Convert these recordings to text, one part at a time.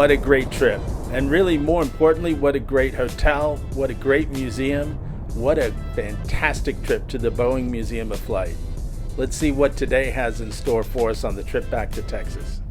What a great trip. And really, more importantly, what a great hotel, what a great museum, what a fantastic trip to the Boeing Museum of Flight. Let's see what today has in store for us on the trip back to Texas.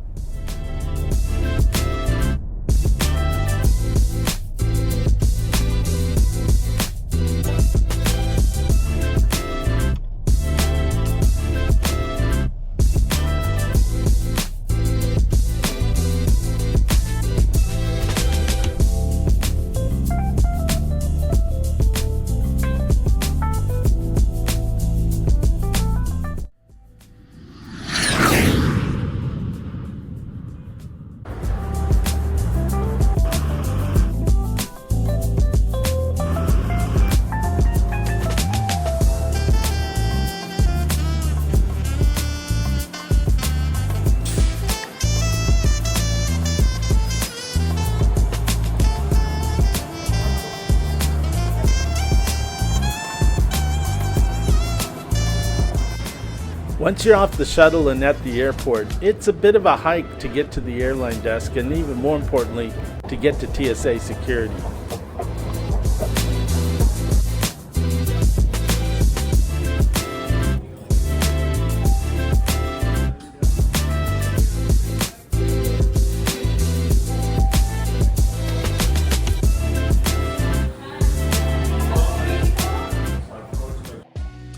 Once you're off the shuttle and at the airport, it's a bit of a hike to get to the airline desk and even more importantly, to get to TSA security.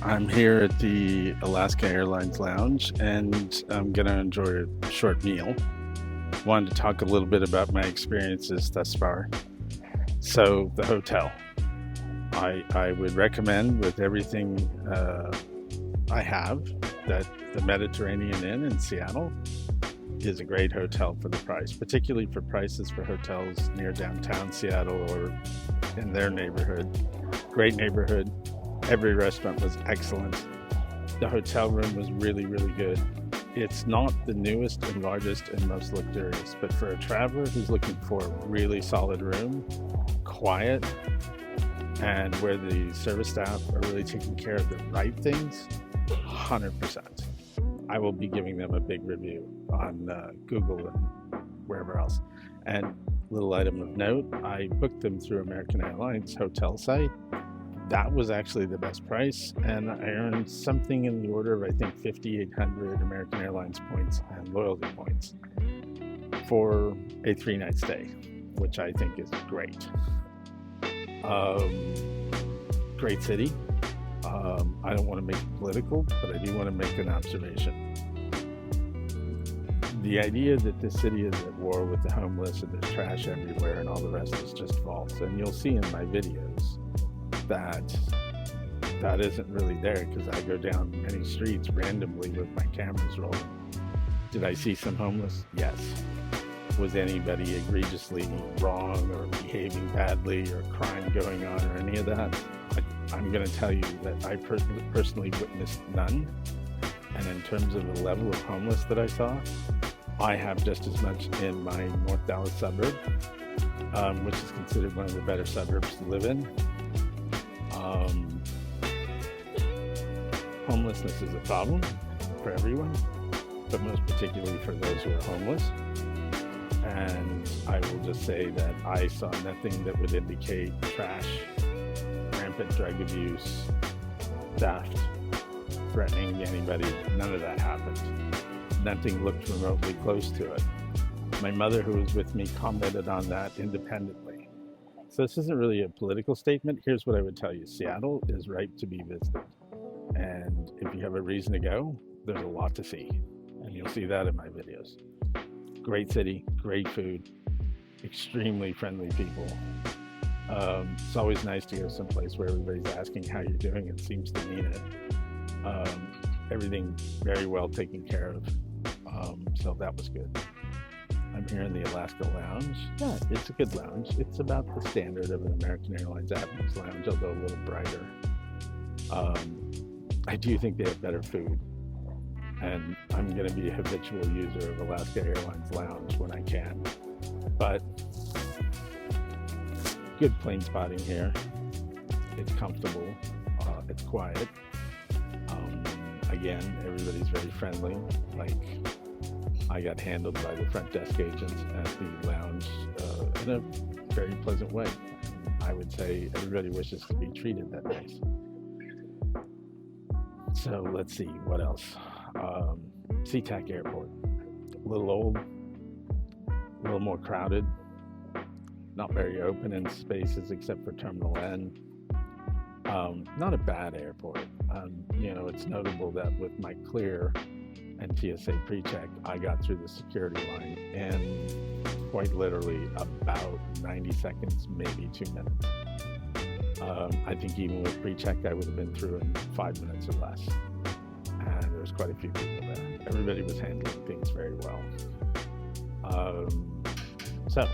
I'm here at the Alaska Airlines Lounge and I'm going to enjoy a short meal. Wanted to talk a little bit about my experiences thus far. So the hotel. I would recommend with everything I have that the Mediterranean Inn in Seattle is a great hotel for the price, particularly for prices for hotels near downtown Seattle or in their neighborhood. Great neighborhood. Every restaurant was excellent. The hotel room was really, really good. It's not the newest and largest and most luxurious, but for a traveler who's looking for a really solid room, quiet, and where the service staff are really taking care of the right things, 100%. I will be giving them a big review on Google and wherever else. And little item of note, I booked them through American Airlines hotel site. That was actually the best price, and I earned something in the order of, I think, 5,800 American Airlines points and loyalty points for a 3-night stay, which I think is great. Great city. I don't want to make it political, but I do want to make an observation. The idea that this city is at war with the homeless and there's trash everywhere and all the rest is just false, and you'll see in my videos that isn't really there because I go down many streets randomly with my cameras rolling. Did I see some homeless? Yes. Was anybody egregiously wrong or behaving badly or crime going on or any of that? I'm going to tell you that I personally witnessed none. And in terms of the level of homeless that I saw, I have just as much in my North Dallas suburb, which is considered one of the better suburbs to live in. Homelessness is a problem for everyone, but most particularly for those who are homeless. And I will just say that I saw nothing that would indicate trash, rampant drug abuse, theft, threatening anybody. None of that happened. Nothing looked remotely close to it. My mother, who was with me, commented on that independently. So this isn't really a political statement. Here's what I would tell you. Seattle is ripe to be visited. And if you have a reason to go, there's a lot to see. And you'll see that in my videos. Great city, great food, extremely friendly people. It's always nice to go someplace where everybody's asking how you're doing and seems to mean it. Everything very well taken care of. So that was good. I'm here in the Alaska Lounge. Yeah, it's a good lounge. It's about the standard of an American Airlines Admirals Lounge, although a little brighter. I do think they have better food. And I'm going to be a habitual user of Alaska Airlines Lounge when I can. But good plane spotting here. It's comfortable. It's quiet. Again, everybody's very friendly. Like, I got handled by the front desk agents at the lounge in a very pleasant way. I would say everybody wishes to be treated that nice. So let's see, what else? SEA-TAC Airport. A little old, a little more crowded, not very open in spaces except for Terminal N. Not a bad airport. It's notable that with my clear and TSA pre-check, I got through the security line in quite literally about 90 seconds, maybe 2 minutes. I think even with pre-check, I would have been through in 5 minutes or less. And there was quite a few people there. Everybody was handling things very well. So,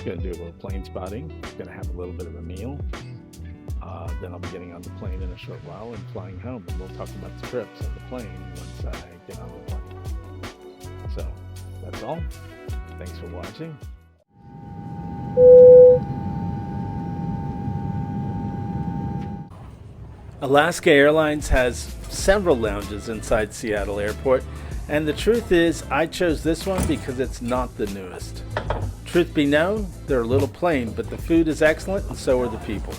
going to do a little plane spotting. Going to have a little bit of a meal. Then I'll be getting on the plane in a short while and flying home. And we'll talk about the trips on the plane once I get on the plane. So, that's all. Thanks for watching. Alaska Airlines has several lounges inside Seattle Airport, and the truth is I chose this one because it's not the newest. Truth be known, they're a little plain, but the food is excellent and so are the people.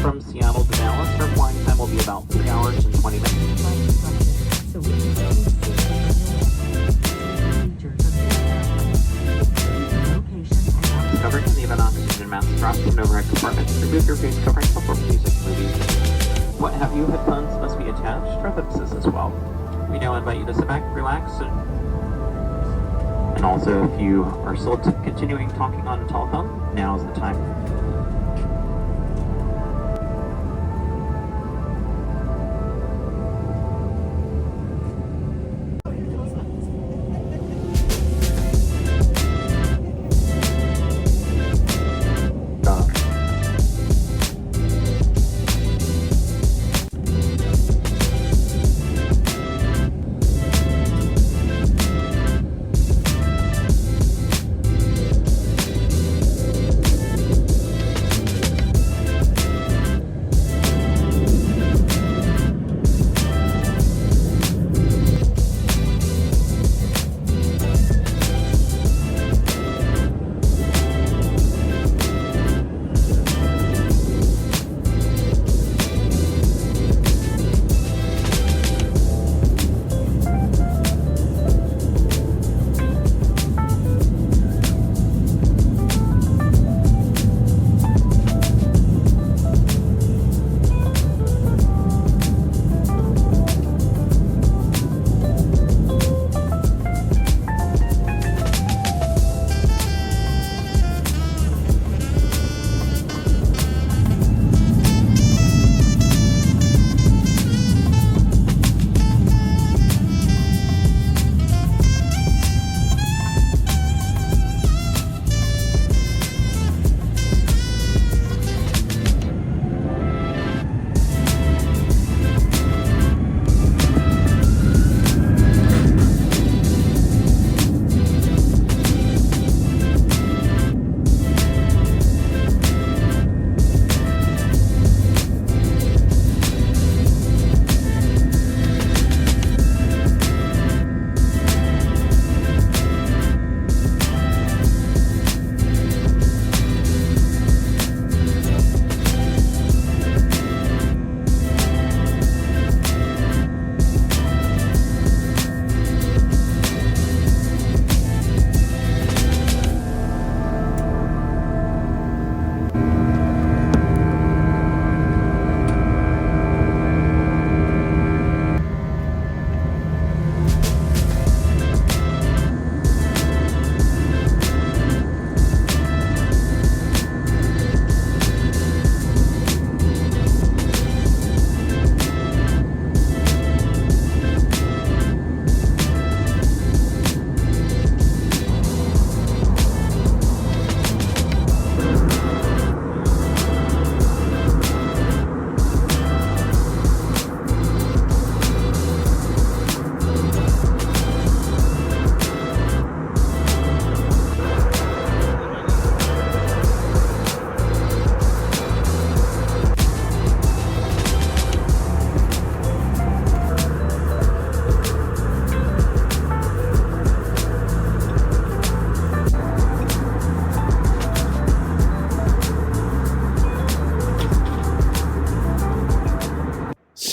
From Seattle to Dallas, our flying time will be about 3 hours and 20 minutes. Covering in the event oxygen mask drops from overhead compartments. Remove your face covering before music movies. What have you? Headphones must be attached. Our purposes as well. We now invite you to sit back, relax, and also if you are still continuing talking on a telephone, now is the time.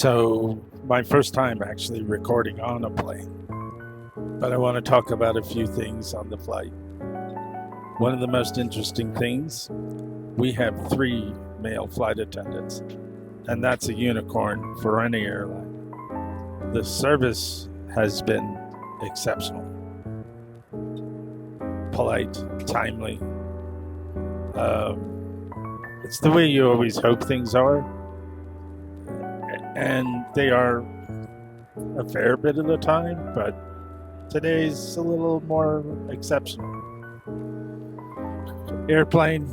So, my first time actually recording on a plane. But I want to talk about a few things on the flight. One of the most interesting things, we have 3 male flight attendants, and that's a unicorn for any airline. The service has been exceptional. Polite, timely. It's the way you always hope things are. And they are a fair bit of the time, but today's a little more exceptional. Airplane,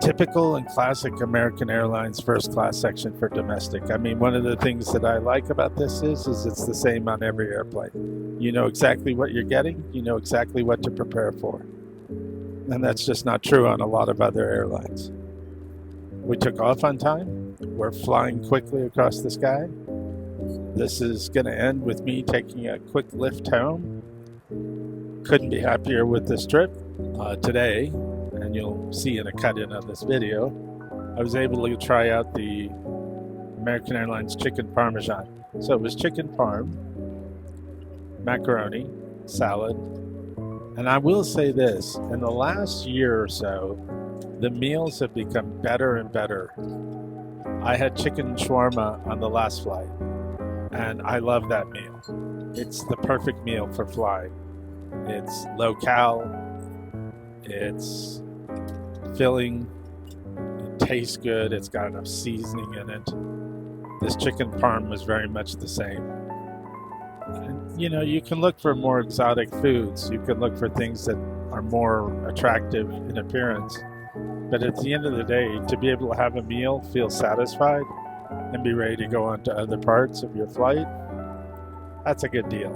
typical and classic American Airlines first class section for domestic. I mean, one of the things that I like about this is it's the same on every airplane. You know exactly what you're getting, you know exactly what to prepare for. And that's just not true on a lot of other airlines. We took off on time. We're flying quickly across the sky. This is going to end with me taking a quick lift home. Couldn't be happier with this trip. Today, and you'll see in a cut-in of this video, I was able to try out the American Airlines chicken parmesan. So it was chicken parm, macaroni, salad, and I will say this, in the last year or so, the meals have become better and better. I had chicken shawarma on the last flight, and I love that meal. It's the perfect meal for flying. It's low cal, it's filling, it tastes good, it's got enough seasoning in it. This chicken parm was very much the same. And, you know, you can look for more exotic foods, you can look for things that are more attractive in appearance. But at the end of the day, to be able to have a meal, feel satisfied, and be ready to go on to other parts of your flight, that's a good deal.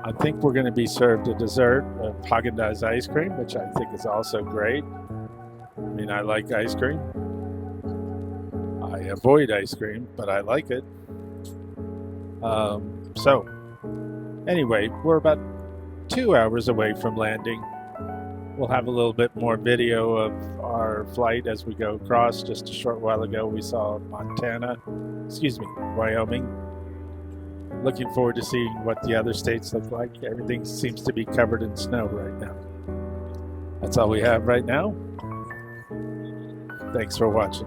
I think we're going to be served a dessert of Haagen-Dazs ice cream, which I think is also great. I mean, I like ice cream. I avoid ice cream, but I like it. So, anyway, we're about 2 hours away from landing. We'll have a little bit more video of our flight as we go across. Just a short while ago, we saw Wyoming. Looking forward to seeing what the other states look like. Everything seems to be covered in snow right now. That's all we have right now. Thanks for watching.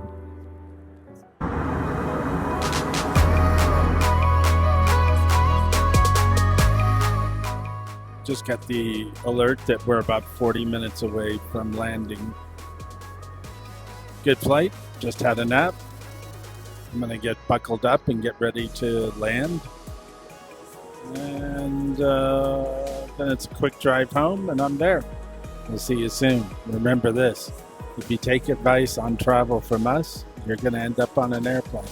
Just got the alert that we're about 40 minutes away from landing. Good flight, just had a nap. I'm gonna get buckled up and get ready to land. And then it's a quick drive home and I'm there. We'll see you soon. Remember this, if you take advice on travel from us, you're gonna end up on an airplane.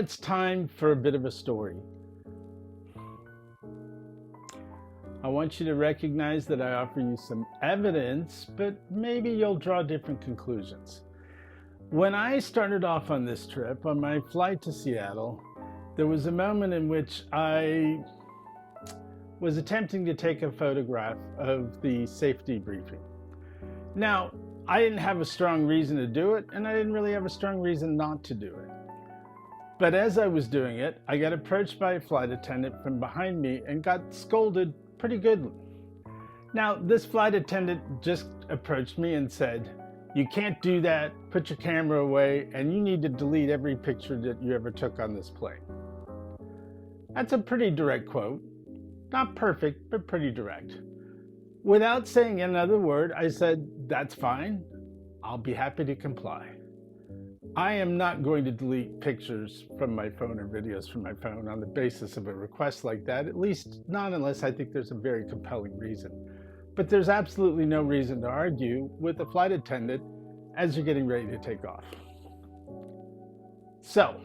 it's time for a bit of a story. I want you to recognize that I offer you some evidence, but maybe you'll draw different conclusions. When I started off on this trip, on my flight to Seattle, there was a moment in which I was attempting to take a photograph of the safety briefing. Now, I didn't have a strong reason to do it, and I didn't really have a strong reason not to do it. But as I was doing it, I got approached by a flight attendant from behind me and got scolded pretty good. Now, this flight attendant just approached me and said, "You can't do that, put your camera away, and you need to delete every picture that you ever took on this plane." That's a pretty direct quote. Not perfect, but pretty direct. Without saying another word, I said, "That's fine. I'll be happy to comply." I am not going to delete pictures from my phone or videos from my phone on the basis of a request like that, at least not unless I think there's a very compelling reason. But there's absolutely no reason to argue with a flight attendant as you're getting ready to take off. So,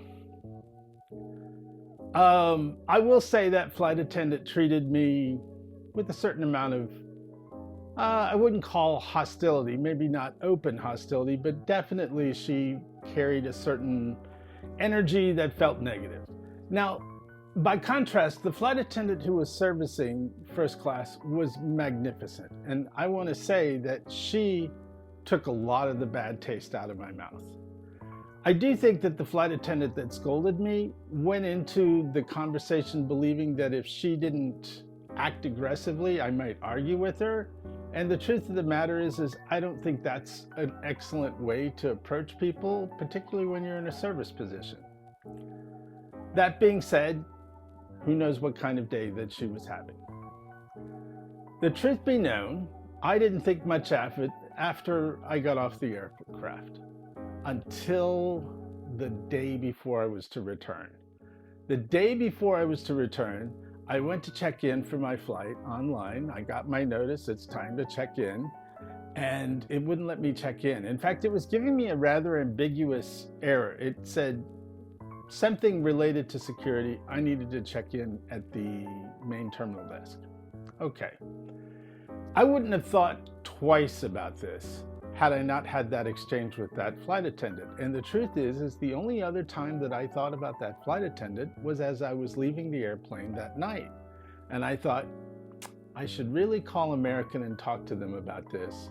I will say that flight attendant treated me with a certain amount of, I wouldn't call hostility, maybe not open hostility, but definitely she carried a certain energy that felt negative. Now, by contrast, the flight attendant who was servicing first class was magnificent. And I want to say that she took a lot of the bad taste out of my mouth. I do think that the flight attendant that scolded me went into the conversation believing that if she didn't act aggressively, I might argue with her. And the truth of the matter is I don't think that's an excellent way to approach people, particularly when you're in a service position. That being said, who knows what kind of day that she was having. The truth be known, I didn't think much of it after I got off the aircraft until the day before I was to return. The day before I was to return, I went to check in for my flight online. I got my notice, it's time to check in, and it wouldn't let me check in. In fact, it was giving me a rather ambiguous error. It said something related to security. I needed to check in at the main terminal desk. Okay. I wouldn't have thought twice about this had I not had that exchange with that flight attendant. And the truth is the only other time that I thought about that flight attendant was as I was leaving the airplane that night. And I thought, I should really call American and talk to them about this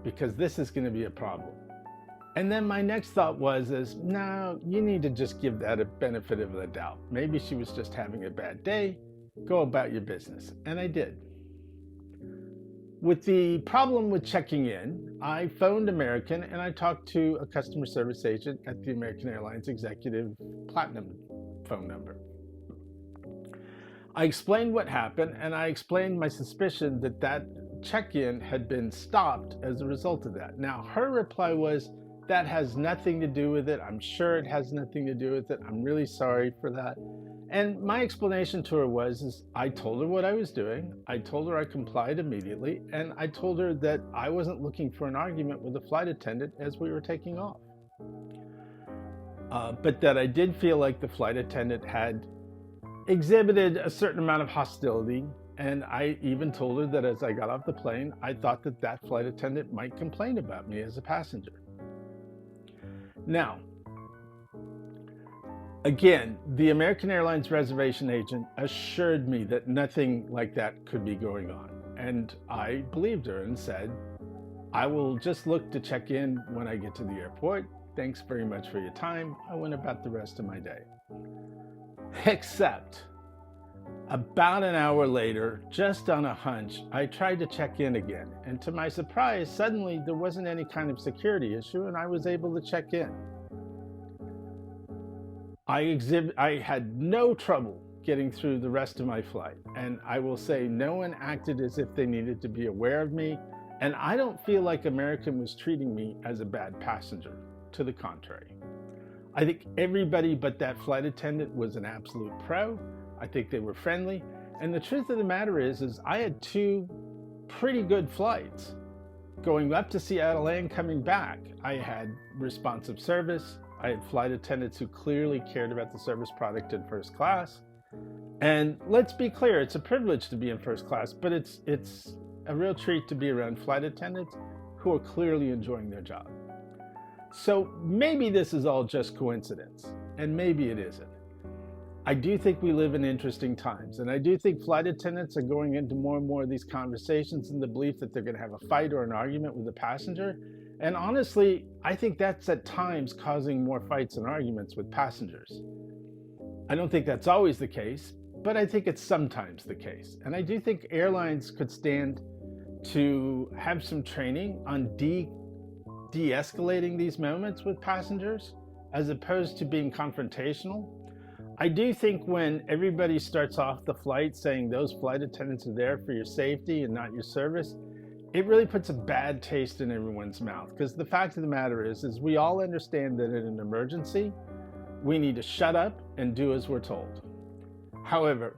because this is going to be a problem. And then my next thought was, no, you need to just give that a benefit of the doubt. Maybe she was just having a bad day. Go about your business. And I did. With the problem with checking in, I phoned American and I talked to a customer service agent at the American Airlines Executive Platinum phone number. I explained what happened and I explained my suspicion that that check-in had been stopped as a result of that. Now, her reply was, "That has nothing to do with it. I'm sure it has nothing to do with it. I'm really sorry for that." And my explanation to her was I told her what I was doing. I told her I complied immediately. And I told her that I wasn't looking for an argument with the flight attendant as we were taking off. But that I did feel like the flight attendant had exhibited a certain amount of hostility. And I even told her that as I got off the plane, I thought that that flight attendant might complain about me as a passenger. Now, again, the American Airlines reservation agent assured me that nothing like that could be going on. And I believed her and said, "I will just look to check in when I get to the airport. Thanks very much for your time." I went about the rest of my day. Except, about an hour later, just on a hunch, I tried to check in again. And to my surprise, suddenly there wasn't any kind of security issue and I was able to check in. I had no trouble getting through the rest of my flight. And I will say no one acted as if they needed to be aware of me. And I don't feel like American was treating me as a bad passenger. To the contrary. I think everybody but that flight attendant was an absolute pro. I think they were friendly. And the truth of the matter is I had two pretty good flights. Going up to Seattle and coming back, I had responsive service. I had flight attendants who clearly cared about the service product in first class. And let's be clear, it's a privilege to be in first class, but it's a real treat to be around flight attendants who are clearly enjoying their job. So maybe this is all just coincidence, and maybe it isn't. I do think we live in interesting times, and I do think flight attendants are going into more and more of these conversations in the belief that they're going to have a fight or an argument with a passenger. And honestly, I think that's at times causing more fights and arguments with passengers. I don't think that's always the case, but I think it's sometimes the case. And I do think airlines could stand to have some training on de-escalating these moments with passengers as opposed to being confrontational. I do think when everybody starts off the flight saying those flight attendants are there for your safety and not your service, it really puts a bad taste in everyone's mouth. Because the fact of the matter is we all understand that in an emergency, we need to shut up and do as we're told. However,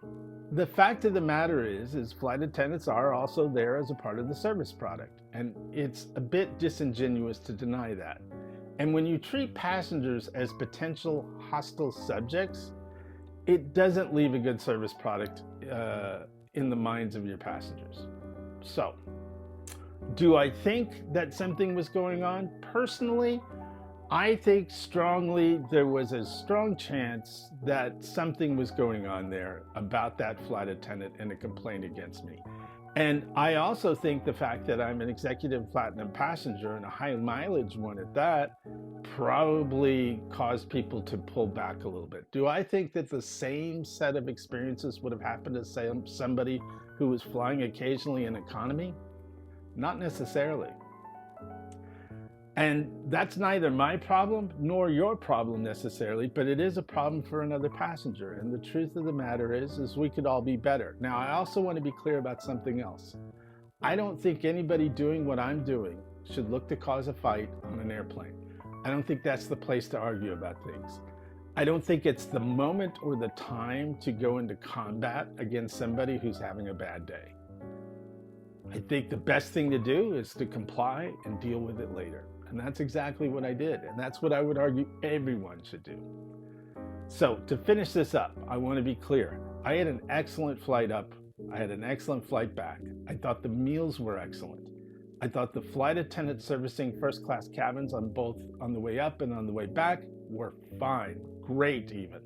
the fact of the matter is flight attendants are also there as a part of the service product. And it's a bit disingenuous to deny that. And when you treat passengers as potential hostile subjects, it doesn't leave a good service product in the minds of your passengers. So, do I think that something was going on? Personally, I think strongly there was a strong chance that something was going on there about that flight attendant and a complaint against me. And I also think the fact that I'm an executive platinum passenger and a high mileage one at that probably caused people to pull back a little bit. Do I think that the same set of experiences would have happened to say somebody who was flying occasionally in economy? Not necessarily. And that's neither my problem nor your problem necessarily, but it is a problem for another passenger. And the truth of the matter is we could all be better. Now, I also want to be clear about something else. I don't think anybody doing what I'm doing should look to cause a fight on an airplane. I don't think that's the place to argue about things. I don't think it's the moment or the time to go into combat against somebody who's having a bad day. I think the best thing to do is to comply and deal with it later. And that's exactly what I did. And that's what I would argue everyone should do. So to finish this up, I want to be clear. I had an excellent flight up. I had an excellent flight back. I thought the meals were excellent. I thought the flight attendants servicing first class cabins on the way up and on the way back were fine, great even.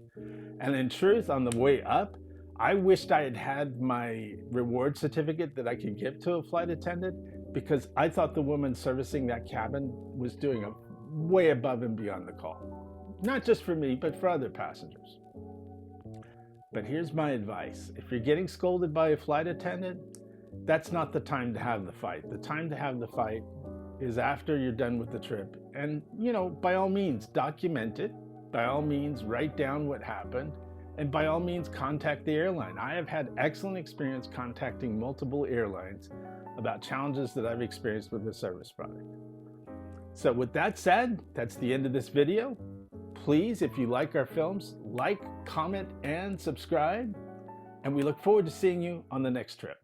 And in truth, on the way up, I wished I had had my reward certificate that I could give to a flight attendant, because I thought the woman servicing that cabin was doing a way above and beyond the call. Not just for me, but for other passengers. But here's my advice. If you're getting scolded by a flight attendant, that's not the time to have the fight. The time to have the fight is after you're done with the trip. And, by all means, document it. By all means, write down what happened. And by all means, contact the airline. I have had excellent experience contacting multiple airlines about challenges that I've experienced with the service product. So with that said, that's the end of this video. Please, if you like our films, like, comment, and subscribe. And we look forward to seeing you on the next trip.